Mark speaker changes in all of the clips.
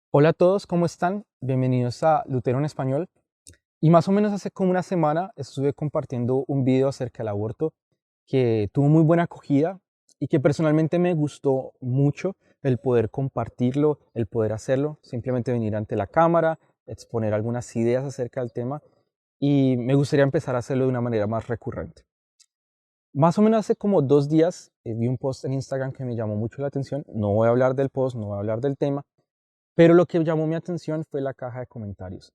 Speaker 1: Hola a todos, ¿cómo están? Bienvenidos a Lutero en Español. Y más o menos hace como una semana estuve compartiendo un video acerca del aborto que tuvo muy buena acogida y que personalmente me gustó mucho el poder compartirlo, el poder hacerlo, simplemente venir ante la cámara, exponer algunas ideas acerca del tema y me gustaría empezar a hacerlo de una manera más recurrente. Más o menos hace como 2 días vi un post en Instagram que me llamó mucho la atención. No voy a hablar del post, no voy a hablar del tema, pero lo que llamó mi atención fue la caja de comentarios,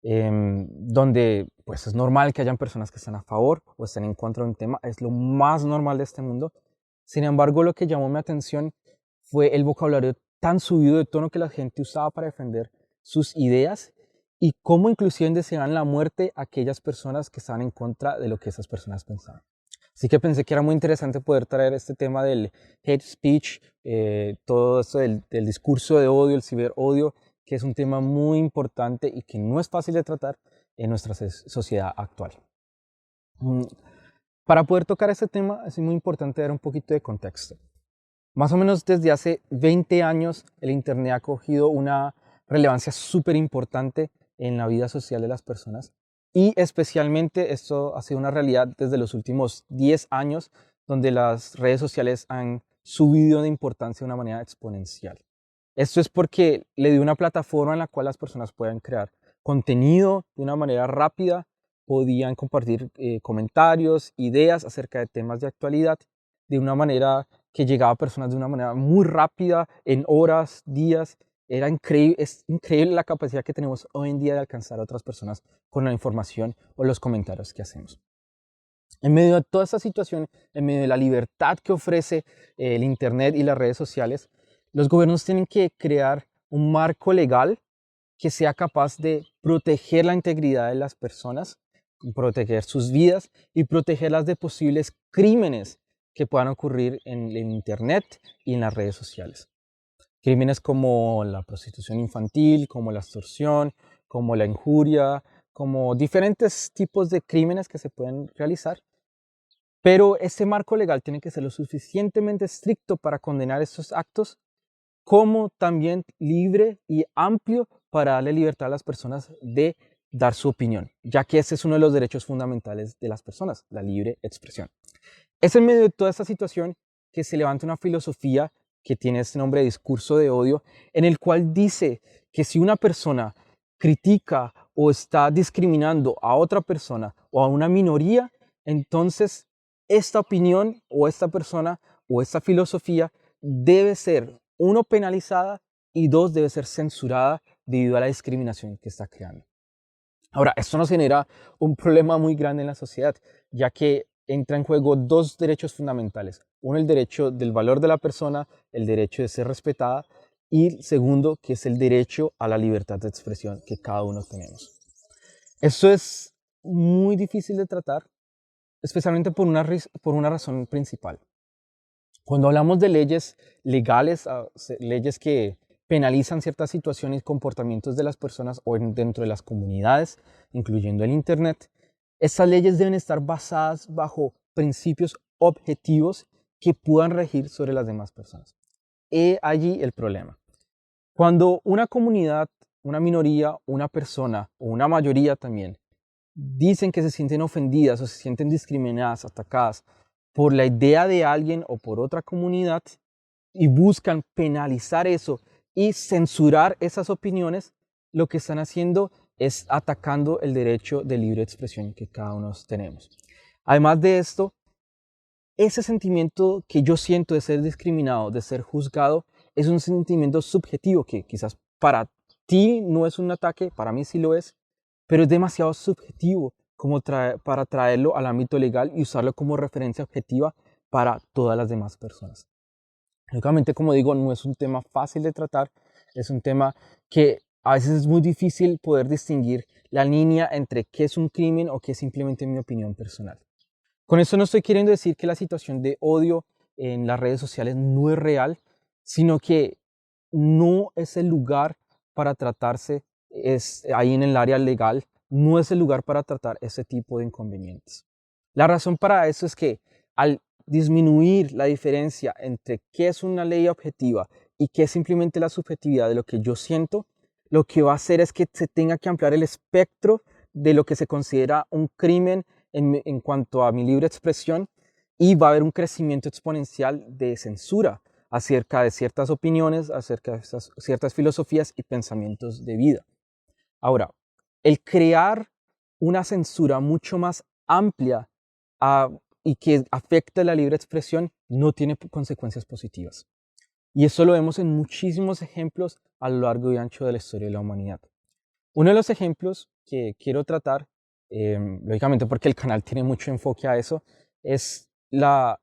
Speaker 1: donde pues es normal que hayan personas que estén a favor o estén en contra de un tema, es lo más normal de este mundo. Sin embargo, lo que llamó mi atención fue el vocabulario tan subido de tono que la gente usaba para defender sus ideas y cómo inclusive deseaban la muerte a aquellas personas que estaban en contra de lo que esas personas pensaban. Así que pensé que era muy interesante poder traer este tema del hate speech, todo esto del discurso de odio, el ciberodio, que es un tema muy importante y que no es fácil de tratar en nuestra sociedad actual. Mm, Para poder tocar este tema es muy importante dar un poquito de contexto. Más o menos desde hace 20 años el Internet ha cogido una relevancia súper importante en la vida social de las personas y especialmente esto ha sido una realidad desde los últimos 10 años donde las redes sociales han subido de importancia de una manera exponencial. Esto es porque le dio una plataforma en la cual las personas puedan crear contenido de una manera rápida, podían compartir comentarios, ideas acerca de temas de actualidad de una manera que llegaba a personas de una manera muy rápida, en horas, días. Era increíble, es increíble la capacidad que tenemos hoy en día de alcanzar a otras personas con la información o los comentarios que hacemos. En medio de toda esta situación, en medio de la libertad que ofrece el Internet y las redes sociales, los gobiernos tienen que crear un marco legal que sea capaz de proteger la integridad de las personas, proteger sus vidas y protegerlas de posibles crímenes que puedan ocurrir en Internet y en las redes sociales. Crímenes como la prostitución infantil, como la extorsión, como la injuria, como diferentes tipos de crímenes que se pueden realizar, pero este marco legal tiene que ser lo suficientemente estricto para condenar estos actos, como también libre y amplio para darle libertad a las personas de dar su opinión, ya que ese es uno de los derechos fundamentales de las personas, la libre expresión. Es en medio de toda esta situación que se levanta una filosofía que tiene este nombre de discurso de odio, en el cual dice que si una persona critica o está discriminando a otra persona o a una minoría, entonces esta opinión o esta persona o esta filosofía debe ser, uno, penalizada y dos, debe ser censurada debido a la discriminación que está creando. Ahora, esto nos genera un problema muy grande en la sociedad, ya que entra en juego dos derechos fundamentales. Uno, el derecho del valor de la persona, el derecho de ser respetada, y segundo, que es el derecho a la libertad de expresión que cada uno tenemos. Esto es muy difícil de tratar, especialmente por una razón principal. Cuando hablamos de leyes legales, leyes que penalizan ciertas situaciones y comportamientos de las personas o dentro de las comunidades, incluyendo el Internet, estas leyes deben estar basadas bajo principios objetivos que puedan regir sobre las demás personas. He allí el problema. Cuando una comunidad, una minoría, una persona o una mayoría también dicen que se sienten ofendidas o se sienten discriminadas, atacadas por la idea de alguien o por otra comunidad y buscan penalizar eso y censurar esas opiniones, lo que están haciendo es atacando el derecho de libre expresión que cada uno tenemos. Además de esto, ese sentimiento que yo siento de ser discriminado, de ser juzgado, es un sentimiento subjetivo que quizás para ti no es un ataque, para mí sí lo es, pero es demasiado subjetivo como para traerlo al ámbito legal y usarlo como referencia objetiva para todas las demás personas. Lógicamente, como digo, no es un tema fácil de tratar, es un tema que a veces es muy difícil poder distinguir la línea entre qué es un crimen o qué es simplemente mi opinión personal. Con esto no estoy queriendo decir que la situación de odio en las redes sociales no es real, sino que no es el lugar para tratarse, es ahí en el área legal, no es el lugar para tratar ese tipo de inconvenientes. La razón para eso es que al disminuir la diferencia entre qué es una ley objetiva y qué es simplemente la subjetividad de lo que yo siento, lo que va a hacer es que se tenga que ampliar el espectro de lo que se considera un crimen en cuanto a mi libre expresión, y va a haber un crecimiento exponencial de censura acerca de ciertas opiniones, acerca de ciertas filosofías y pensamientos de vida. Ahora, el crear una censura mucho más amplia y que afecte la libre expresión no tiene consecuencias positivas. Y eso lo vemos en muchísimos ejemplos a lo largo y ancho de la historia de la humanidad. Uno de los ejemplos que quiero tratar, lógicamente porque el canal tiene mucho enfoque a eso, es la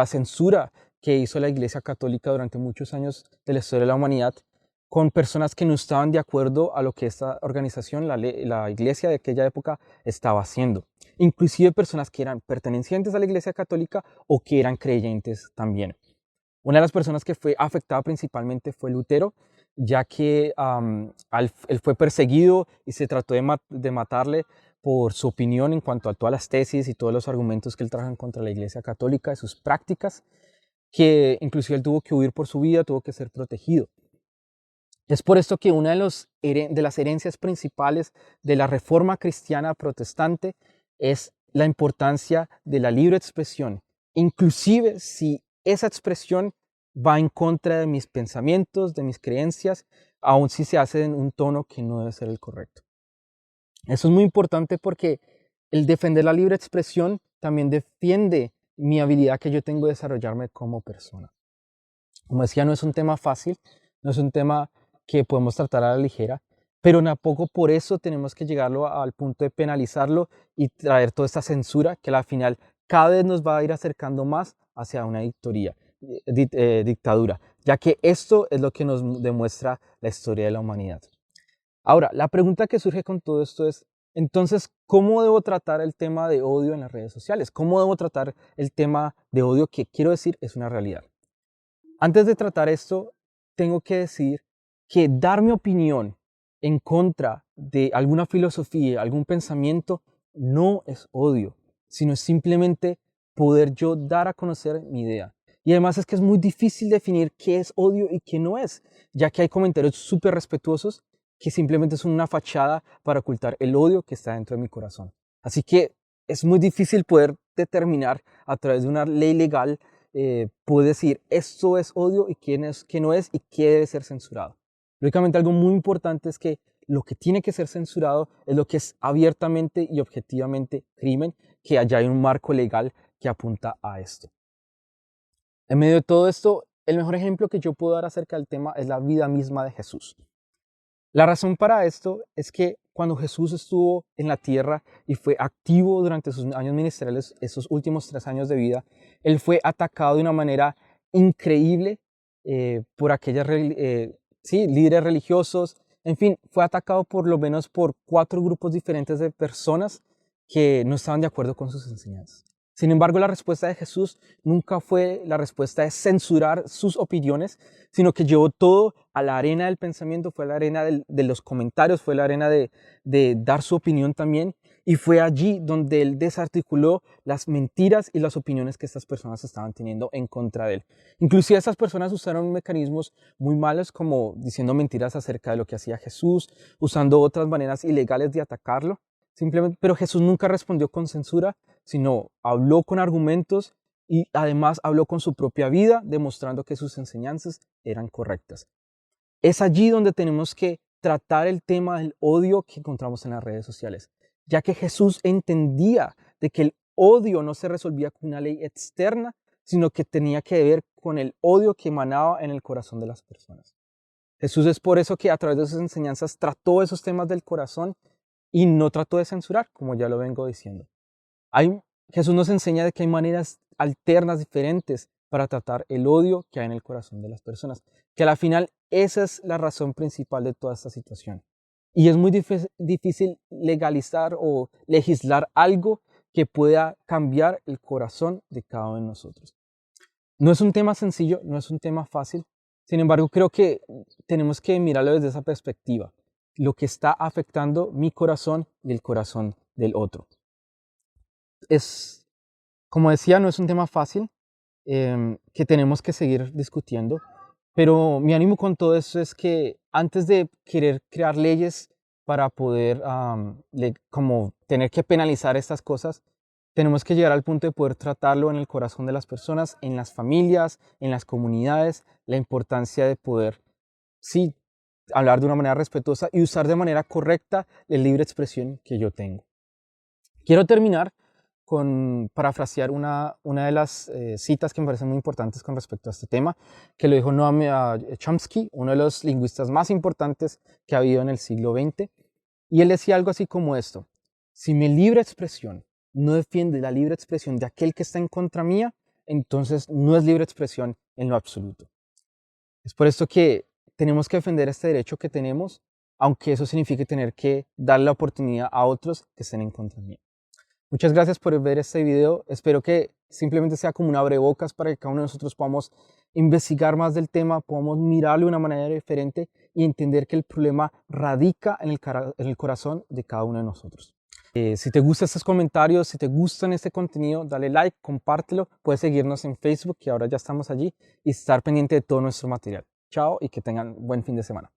Speaker 1: censura que hizo la Iglesia Católica durante muchos años de la historia de la humanidad con personas que no estaban de acuerdo a lo que esta organización, la Iglesia de aquella época, estaba haciendo. Inclusive personas que eran pertenecientes a la Iglesia Católica o que eran creyentes también. Una de las personas que fue afectada principalmente fue Lutero, ya que él fue perseguido y se trató de matarle por su opinión en cuanto a todas las tesis y todos los argumentos que él trajo en contra de la Iglesia Católica, de sus prácticas, que inclusive él tuvo que huir por su vida, tuvo que ser protegido. Es por esto que una de las herencias principales de la Reforma Cristiana Protestante es la importancia de la libre expresión, inclusive si esa expresión va en contra de mis pensamientos, de mis creencias, aun si se hace en un tono que no debe ser el correcto. Eso es muy importante porque el defender la libre expresión también defiende mi habilidad que yo tengo de desarrollarme como persona. Como decía, no es un tema fácil, no es un tema que podemos tratar a la ligera, pero tampoco por eso tenemos que llegarlo al punto de penalizarlo y traer toda esta censura que al final cada vez nos va a ir acercando más hacia una dictadura, ya que esto es lo que nos demuestra la historia de la humanidad. Ahora, la pregunta que surge con todo esto es, entonces, ¿cómo debo tratar el tema de odio en las redes sociales? ¿Cómo debo tratar el tema de odio que quiero decir es una realidad? Antes de tratar esto, tengo que decir que dar mi opinión en contra de alguna filosofía, algún pensamiento, no es odio, sino es simplemente poder yo dar a conocer mi idea. Y además es que es muy difícil definir qué es odio y qué no es, ya que hay comentarios súper respetuosos que simplemente son una fachada para ocultar el odio que está dentro de mi corazón. Así que es muy difícil poder determinar a través de una ley legal, puede decir esto es odio y qué no es y qué debe ser censurado. Lógicamente algo muy importante es que lo que tiene que ser censurado es lo que es abiertamente y objetivamente crimen, que allá hay un marco legal que apunta a esto. En medio de todo esto, el mejor ejemplo que yo puedo dar acerca del tema es la vida misma de Jesús. La razón para esto es que cuando Jesús estuvo en la tierra y fue activo durante sus años ministeriales, esos últimos 3 años de vida, él fue atacado de una manera increíble por aquellos líderes religiosos. En fin, fue atacado por lo menos por 4 grupos diferentes de personas que no estaban de acuerdo con sus enseñanzas. Sin embargo, la respuesta de Jesús nunca fue la respuesta de censurar sus opiniones, sino que llevó todo a la arena del pensamiento, fue a la arena de los comentarios, fue a la arena de dar su opinión también, y fue allí donde él desarticuló las mentiras y las opiniones que estas personas estaban teniendo en contra de él. Inclusive estas personas usaron mecanismos muy malos, como diciendo mentiras acerca de lo que hacía Jesús, usando otras maneras ilegales de atacarlo, simplemente, pero Jesús nunca respondió con censura, sino habló con argumentos y además habló con su propia vida, demostrando que sus enseñanzas eran correctas. Es allí donde tenemos que tratar el tema del odio que encontramos en las redes sociales, ya que Jesús entendía de que el odio no se resolvía con una ley externa, sino que tenía que ver con el odio que emanaba en el corazón de las personas. Jesús es por eso que a través de sus enseñanzas trató esos temas del corazón y no trató de censurar, como ya lo vengo diciendo. Jesús nos enseña de que hay maneras alternas, diferentes, para tratar el odio que hay en el corazón de las personas. Que al final esa es la razón principal de toda esta situación. Y es muy difícil legalizar o legislar algo que pueda cambiar el corazón de cada uno de nosotros. No es un tema sencillo, no es un tema fácil. Sin embargo, creo que tenemos que mirarlo desde esa perspectiva. Lo que está afectando mi corazón y el corazón del otro. Como decía, no es un tema fácil que tenemos que seguir discutiendo, Pero mi ánimo con todo esto es que antes de querer crear leyes para poder como tener que penalizar estas cosas, tenemos que llegar al punto de poder tratarlo en el corazón de las personas, en las familias, en las comunidades, la importancia de poder, sí, hablar de una manera respetuosa y usar de manera correcta la libre expresión que yo tengo. Quiero terminar con parafrasear una de las citas que me parecen muy importantes con respecto a este tema, que lo dijo Noam Chomsky, uno de los lingüistas más importantes que ha habido en el siglo XX, y él decía algo así como esto: si mi libre expresión no defiende la libre expresión de aquel que está en contra mía, entonces no es libre expresión en lo absoluto. Es por esto que tenemos que defender este derecho que tenemos, aunque eso signifique tener que dar la oportunidad a otros que estén en contra mía. Muchas gracias por ver este video. Espero que simplemente sea como un abrebocas para que cada uno de nosotros podamos investigar más del tema, podamos mirarlo de una manera diferente y entender que el problema radica en el corazón de cada uno de nosotros. Si te gustan estos comentarios, si te gustan este contenido, dale like, compártelo. Puedes seguirnos en Facebook, que ahora ya estamos allí, y estar pendiente de todo nuestro material. Chao y que tengan buen fin de semana.